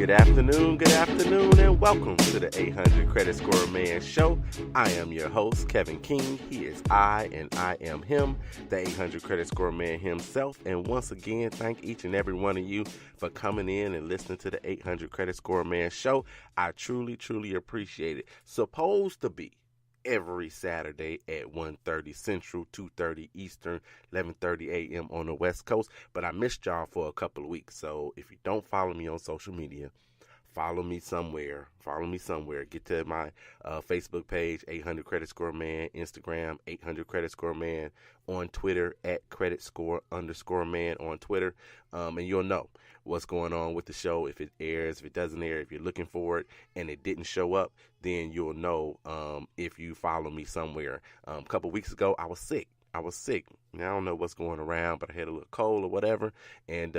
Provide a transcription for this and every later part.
Good afternoon, and welcome to the 800 Credit Score Man Show. I am your host, Kevin King. He is I, and I am him, the 800 Credit Score Man himself. And once again, thank each and every one of you for coming in and listening to the 800 Credit Score Man Show. I truly, truly appreciate it. Supposed to be every Saturday at 1:30 Central, 2:30 Eastern, 11:30 a.m. on the West Coast. But I missed y'all for a couple of weeks. So if you don't follow me on social media, follow me somewhere. Get to my Facebook page, 800 Credit Score Man, Instagram, 800 Credit Score Man, on Twitter, at Credit Score _Man on Twitter. And you'll know what's going on with the show. If it airs, if it doesn't air, if you're looking for it and it didn't show up, then you'll know if you follow me somewhere. A couple weeks ago, I was sick. Now, I don't know what's going around, but I had a little cold or whatever, and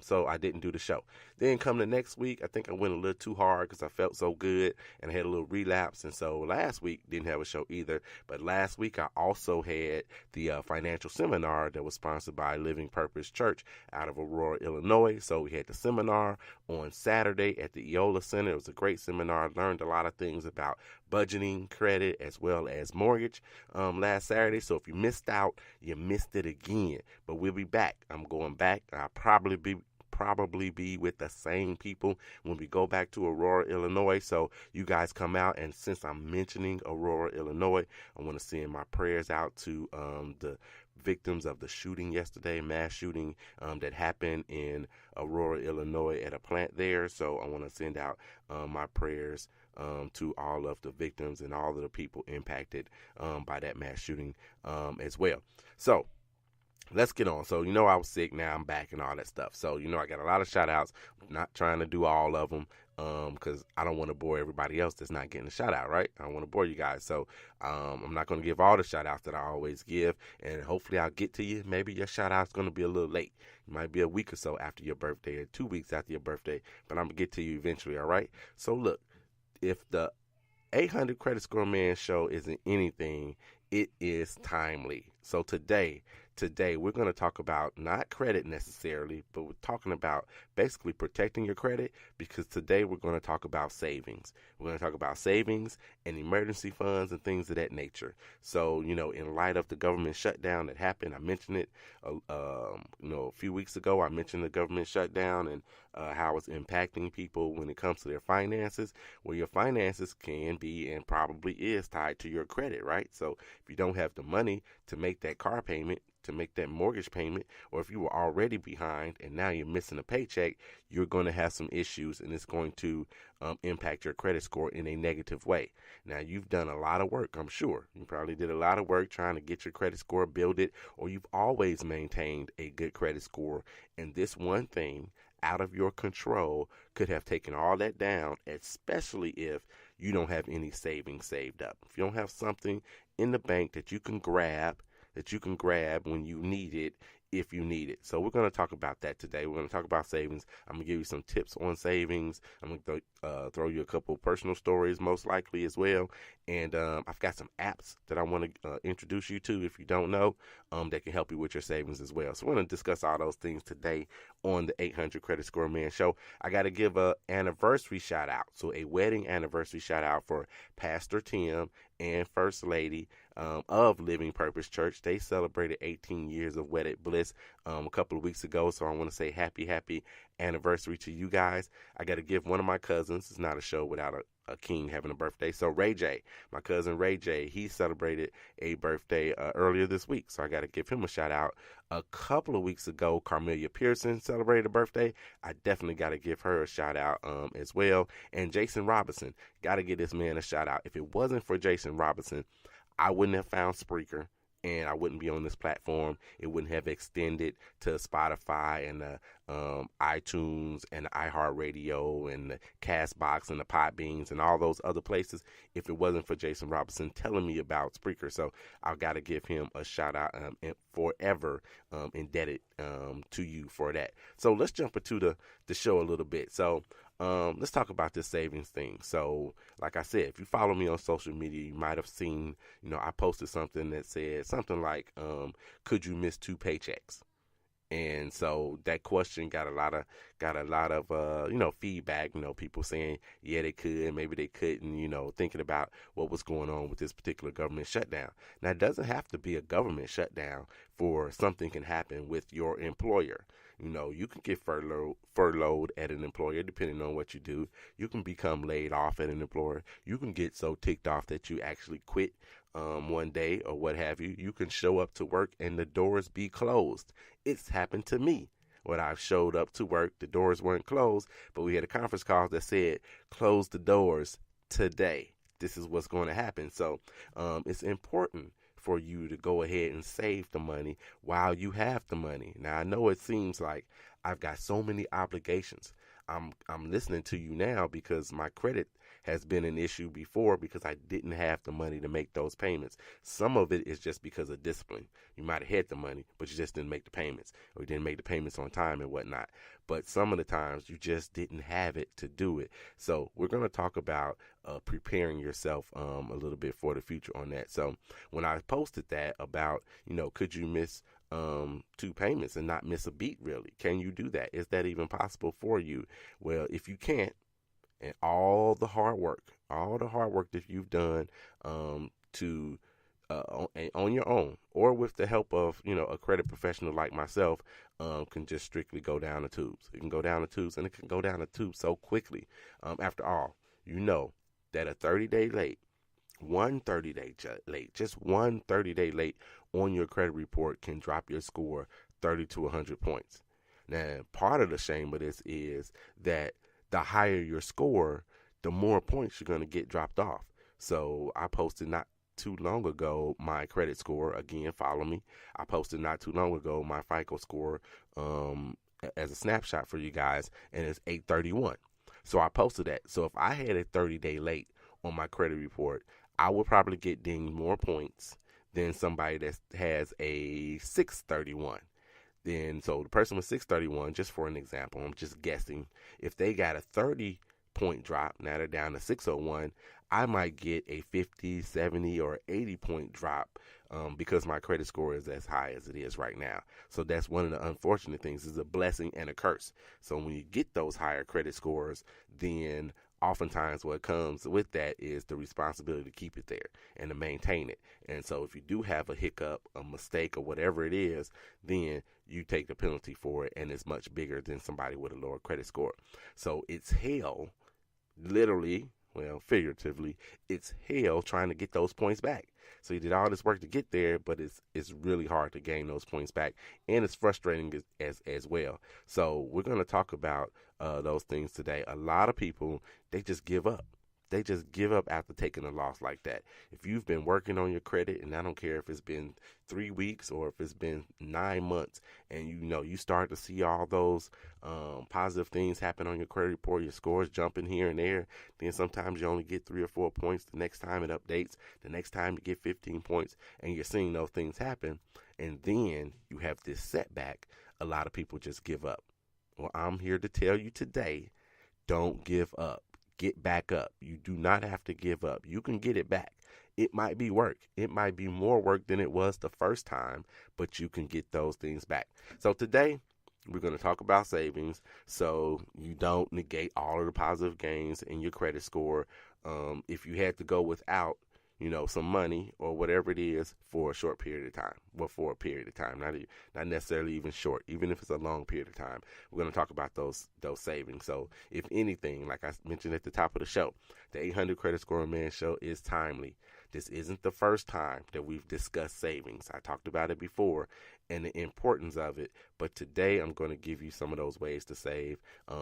so I didn't do the show. Then come the next week, I think I went a little too hard because I felt so good, and I had a little relapse, and so last week didn't have a show either. But last week I also had the financial seminar that was sponsored by Living Purpose Church out of Aurora, Illinois. So we had the seminar on Saturday at the Eola Center. It was a great seminar. I learned a lot of things about budgeting, credit, as well as mortgage last Saturday. So if you missed out, you missed it again. But we'll be back. I'm going back. I'll probably be with the same people when we go back to Aurora, Illinois. So you guys come out, and since I'm mentioning Aurora, Illinois, I want to send my prayers out to the victims of the shooting yesterday, mass shooting that happened in Aurora, Illinois at a plant there. So I want to send out my prayers to all of the victims and all of the people impacted by that mass shooting as well. So let's get on. So, I was sick. Now I'm back and all that stuff. So, I got a lot of shout outs. I'm not trying to do all of them because I don't want to bore everybody else that's not getting a shout out, right? I don't want to bore you guys. So I'm not going to give all the shout outs that I always give. And hopefully I'll get to you. Maybe your shout out's going to be a little late. It might be a week or so after your birthday or 2 weeks after your birthday. But I'm going to get to you eventually, all right? So, look, if the 800 Credit Score Man Show isn't anything, it is timely. So today we're going to talk about not credit necessarily, but we're talking about basically protecting your credit, because today we're going to talk about savings. We're going to talk about savings and emergency funds and things of that nature. So, in light of the government shutdown that happened, I mentioned it, a few weeks ago. I mentioned the government shutdown and how it's impacting people when it comes to their finances. Well, your finances can be and probably is tied to your credit, right? So if you don't have the money to make that car payment, to make that mortgage payment, or if you were already behind and now you're missing a paycheck, you're going to have some issues, and it's going to impact your credit score in a negative way. Now, you've done a lot of work, I'm sure. You probably did a lot of work trying to get your credit score, build it, or you've always maintained a good credit score, and this one thing out of your control could have taken all that down, especially if you don't have any savings saved up. If you don't have something in the bank that you can grab when you need it, if you need it. So we're going to talk about that today. We're going to talk about savings. I'm going to give you some tips on savings. I'm going to throw you a couple personal stories, most likely as well. And I've got some apps that I want to introduce you to, if you don't know, that can help you with your savings as well. So we're going to discuss all those things today on the 800 Credit Score Man Show. I got to give a anniversary shout out. So a wedding anniversary shout out for Pastor Tim and First Lady of Living Purpose Church. They celebrated 18 years of wedded bliss a couple of weeks ago. So I want to say happy anniversary to you guys. I got to give one of my cousins, it's not a show without a king having a birthday. So Ray J, my cousin Ray J, he celebrated a birthday earlier this week. So I got to give him a shout out. A couple of weeks ago, Carmelia Pearson celebrated a birthday. I definitely got to give her a shout out as well. And Jason Robinson, got to give this man a shout out. If it wasn't for Jason Robinson, I wouldn't have found Spreaker, and I wouldn't be on this platform. It wouldn't have extended to Spotify and the iTunes and the iHeartRadio and the Castbox and the Podbeans and all those other places if it wasn't for Jason Robinson telling me about Spreaker. So I've got to give him a shout out and forever indebted to you for that. So let's jump into the show a little bit. So let's talk about this savings thing. So like I said, if you follow me on social media, you might have seen, I posted something that said something like, could you miss 2 paychecks? And so that question got a lot of feedback. People saying yeah they could, maybe they couldn't. Thinking about what was going on with this particular government shutdown. Now it doesn't have to be a government shutdown for something can happen with your employer. You can get furloughed at an employer depending on what you do. You can become laid off at an employer. You can get so ticked off that you actually quit one day or what have you. You can show up to work and the doors be closed. It's happened to me. When I showed up to work, the doors weren't closed, but we had a conference call that said, close the doors today. This is what's going to happen. So it's important for you to go ahead and save the money while you have the money. Now, I know it seems like I've got so many obligations. I'm listening to you now because my credit has been an issue before because I didn't have the money to make those payments. Some of it is just because of discipline. You might have had the money, but you just didn't make the payments, or you didn't make the payments on time and whatnot. But some of the times you just didn't have it to do it. So we're going to talk about preparing yourself a little bit for the future on that. So when I posted that about, could you miss two payments and not miss a beat really? Can you do that? Is that even possible for you? Well, if you can't, and all the hard work that you've done to on your own or with the help of a credit professional like myself, can just strictly go down the tubes. It can go down the tubes, and it can go down the tubes so quickly. After all, that a 30-day late, just one 30-day late on your credit report can drop your score 30 to 100 points. Now, part of the shame of this is that the higher your score, the more points you're going to get dropped off. So I posted not too long ago my credit score. Again, follow me. I posted not too long ago my FICO score as a snapshot for you guys, and it's 831. So I posted that. So if I had a 30-day late on my credit report, I would probably get dinged more points than somebody that has a 631. Then, so the person with 631, just for an example, I'm just guessing, if they got a 30-point drop, now they're down to 601, I might get a 50, 70, or 80-point drop because my credit score is as high as it is right now. So that's one of the unfortunate things. It's a blessing and a curse. So when you get those higher credit scores, then oftentimes what comes with that is the responsibility to keep it there and to maintain it. And so if you do have a hiccup, a mistake, or whatever it is, then you take the penalty for it, and it's much bigger than somebody with a lower credit score. So it's hell, literally, well, figuratively, it's hell trying to get those points back. So you did all this work to get there, but it's really hard to gain those points back, and it's frustrating as well. So we're going to talk about those things today. A lot of people, they just give up. They just give up after taking a loss like that. If you've been working on your credit, and I don't care if it's been 3 weeks or if it's been 9 months, and you start to see all those positive things happen on your credit report, your scores jumping here and there, then sometimes you only get 3 or 4 points. The next time it updates, the next time you get 15 points, and you're seeing those things happen, and then you have this setback. A lot of people just give up. Well, I'm here to tell you today, don't give up. Get back up. You do not have to give up. You can get it back. It might be work. It might be more work than it was the first time, but you can get those things back. So today, we're going to talk about savings so you don't negate all of the positive gains in your credit score. If you had to go without, some money or whatever it is for a short period of time. Well, for a period of time, not necessarily even short, even if it's a long period of time. We're going to talk about those savings. So if anything, like I mentioned at the top of the show, the 800 Credit Score Man Show is timely. This isn't the first time that we've discussed savings. I talked about it before and the importance of it, but today I'm going to give you some of those ways to save,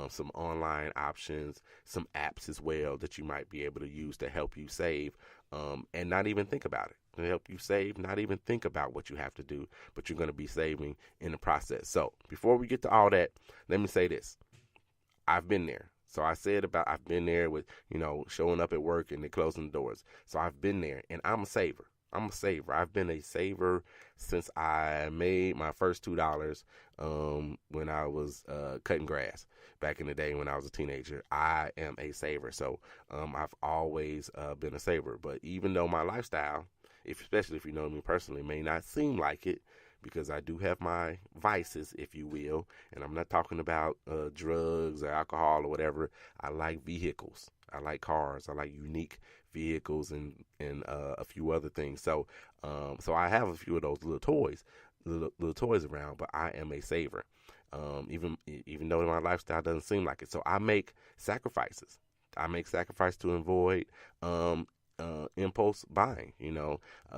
some online options, some apps as well that you might be able to use to help you save and not even think about it. To help you save, not even think about what you have to do, but you're going to be saving in the process. So before we get to all that, let me say this. I've been there. So I said I've been there with, showing up at work and then closing the doors. So I've been there, and I'm a saver. I've been a saver since I made my first $2 when I was cutting grass back in the day when I was a teenager. I am a saver. So I've always been a saver. But even though my lifestyle, especially if you know me personally, may not seem like it, because I do have my vices, if you will, and I'm not talking about drugs or alcohol or whatever. I like vehicles. I like cars. I like unique vehicles and a few other things. So I have a few of those little toys around. But I am a saver, even though my lifestyle doesn't seem like it. So I make sacrifices. I make sacrifices to avoid impulse buying, and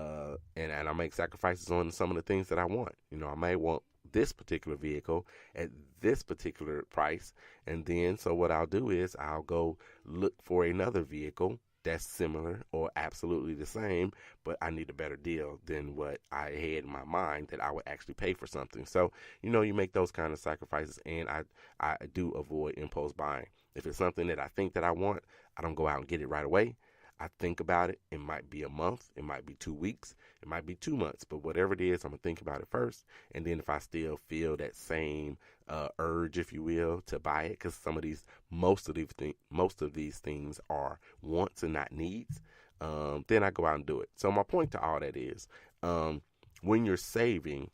I make sacrifices on some of the things that I want. I may want this particular vehicle at this particular price, and then so what I'll do is I'll go look for another vehicle that's similar or absolutely the same, but I need a better deal than what I had in my mind that I would actually pay for something. So, you make those kind of sacrifices, and I do avoid impulse buying. If it's something that I think that I want, I don't go out and get it right away. I think about it. It might be a month. It might be 2 weeks. It might be 2 months. But whatever it is, I'm going to think about it first. And then if I still feel that same urge, if you will, to buy it, because most of these things are wants and not needs, then I go out and do it. So my point to all that is, when you're saving,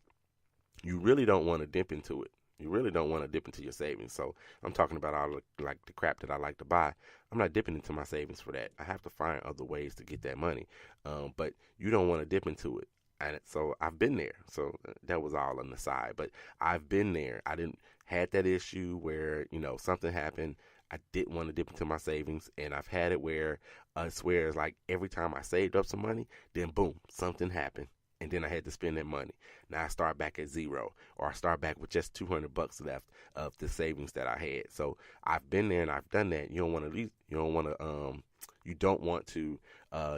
you really don't want to dip into it. You really don't want to dip into your savings. So I'm talking about all the crap that I like to buy. I'm not dipping into my savings for that. I have to find other ways to get that money. But you don't want to dip into it. And so I've been there. So that was all on the side. But I've been there. I didn't had that issue where, something happened. I didn't want to dip into my savings. And I've had it where I swear it's like every time I saved up some money, then boom, something happened. And then I had to spend that money. Now I start back at zero, or I start back with just $200 left of the savings that I had. So I've been there and I've done that. You don't want to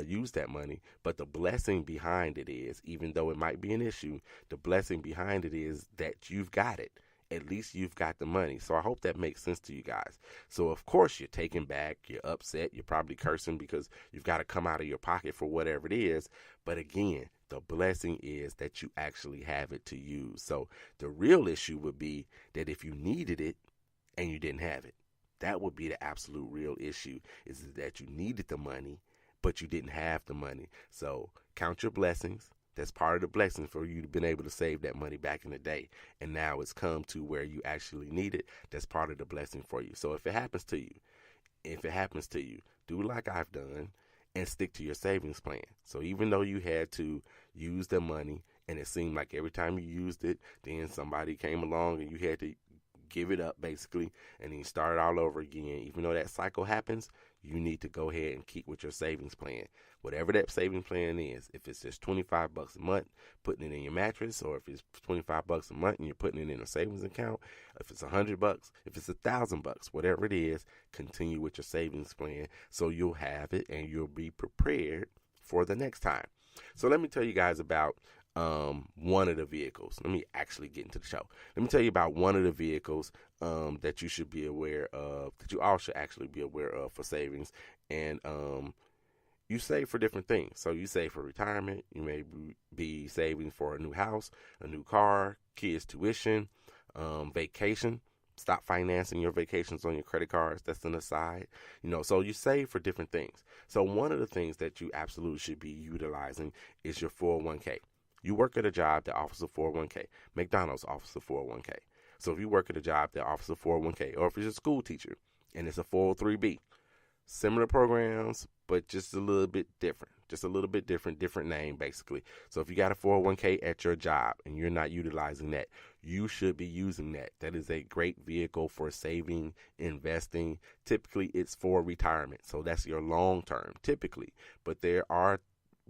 use that money. But the blessing behind it is, even though it might be an issue, the blessing behind it is that you've got it. At least you've got the money. So I hope that makes sense to you guys. So of course you're taken back, you're upset, you're probably cursing because you've got to come out of your pocket for whatever it is. But again, the blessing is that you actually have it to use. So the real issue would be that if you needed it and you didn't have it, that would be the absolute real issue, is that you needed the money, but you didn't have the money. So count your blessings. That's part of the blessing for you to been able to save that money back in the day. And now it's come to where you actually need it. That's part of the blessing for you. So if it happens to you, do like I've done and stick to your savings plan. So even though you had to use the money and it seemed like every time you used it, then somebody came along and you had to give it up basically, and then start it all over again. Even though that cycle happens, you need to go ahead and keep with your savings plan. Whatever that savings plan is, if it's just $25 a month, putting it in your mattress, or if it's $25 a month and you're putting it in a savings account, if it's $100, if it's $1,000, whatever it is, continue with your savings plan so you'll have it and you'll be prepared for the next time. So let me tell you guys about one of the vehicles. Let me actually get into the show. Let me tell you about one of the vehicles that you should be aware of, that you all should actually be aware of for savings. And you save for different things. So you save for retirement. You may be saving for a new house, a new car, kids' tuition, vacation. Stop financing your vacations on your credit cards. That's an aside. So you save for different things. So one of the things that you absolutely should be utilizing is your 401k. You work at a job that offers a 401k. McDonald's offers a 401k. So if you work at a job that offers a 401k, or if you're a school teacher and it's a 403b, similar programs, but just a little bit different. Different name, basically. So if you got a 401k at your job and you're not utilizing that, you should be using that. That is a great vehicle for saving, investing. Typically, it's for retirement. So that's your long term, typically. But there are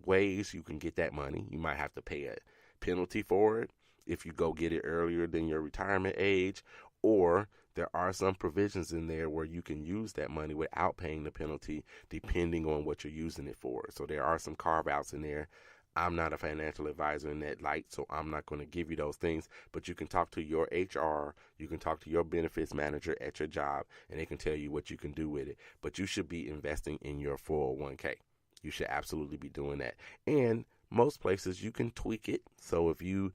ways you can get that money. You might have to pay a penalty for it if you go get it earlier than your retirement age, or there are some provisions in there where you can use that money without paying the penalty depending on what you're using it for. So there are some carve outs in there. I'm not a financial advisor in that light, so I'm not going to give you those things, but you can talk to your HR, you can talk to your benefits manager at your job, and they can tell you what you can do with it. But you should be investing in your 401k. You should absolutely be doing that. And most places you can tweak it. So if you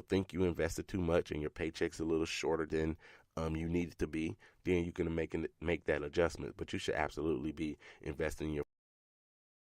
think you invested too much and your paycheck's a little shorter than you need it to be, then you can make that adjustment. But you should absolutely be investing in your